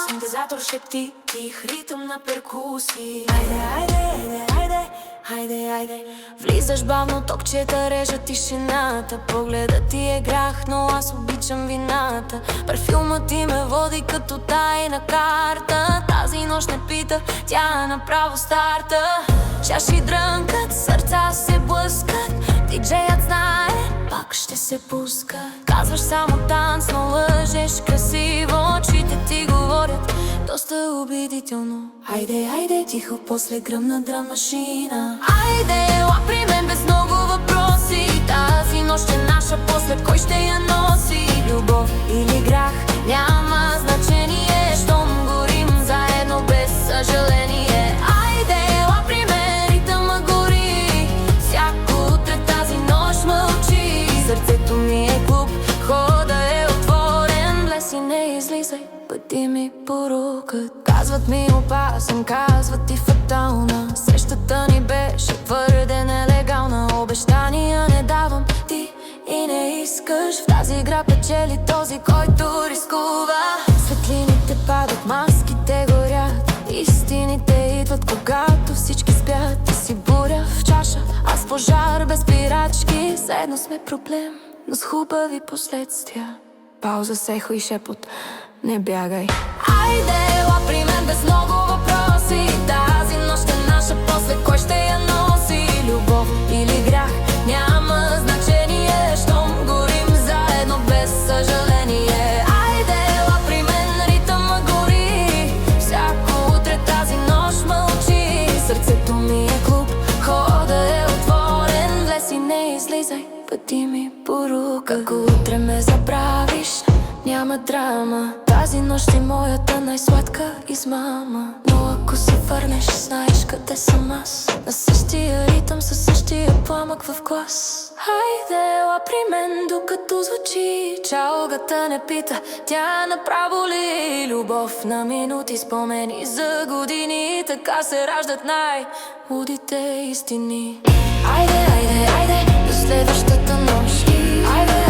Синтезатор шепти, тих ритъм на перкусии. Айде, айде, айде, айде, айде. Влизаш бавно, токчета режат тишината. Погледът ти е грях, но аз обичам вината. Парфюмът ти ме води като тайна карта. Тази нощ не пита, тя направо старта. Чаши дрънкат, сърца се блъскат. Диджеят знае, пак ще се пуска. Казваш само танц, но лъжеш красиво. Очите ти говорят доста убедително. Айде, айде, тихо, после гръмна дръм машина. Айде, ела при мен без много въпроси. Тази нощ е наша, после кой ще я носи? Любов или грях, няма значение. Щом горим заедно без съжаление. Айде, ела при мен, ритъма гори. Всяко утре тази нощ мълчи. Сърцето ми е клуб, хода е отворен. Влез и не излизай, пъти ми порукат. Казват ми опасен, казват ти фатална. Срещата ни беше твърде нелегална. Обещания не давам, ти и не искаш. В тази игра печели този, който рискува. Светлините падат, маските горят. Истините идват, когато всички спят. Ти си буря в чаша, аз пожар без спирачки. Заедно сме проблем, но с хубави последствия. Пауза, сехо и шепот, не бягай. Айде, ела при мен без много въпроси. Тази нощ е наша, после кой ще я носи? Любов или грях, няма значение. Щом горим заедно без съжаление. Айде, ела при мен, ритъма гори. Всяко утре тази нощ мълчи. Сърцето ми е клуб, хода е отворен. Влез и не излизай, пъти ми порука. Ако утре ме забравиш, няма драма. Тази нощ е моята най-сладка измама. Но ако се върнеш, знаеш къде съм аз. На същия ритъм, със същия пламък в глас. Хайде, ела при мен, докато звучи. Чалгата не пита, тя направо ли? Любов на минути, спомени за години. Така се раждат най-лудите истини. Айде, айде, айде, до следващата нощ. Айде,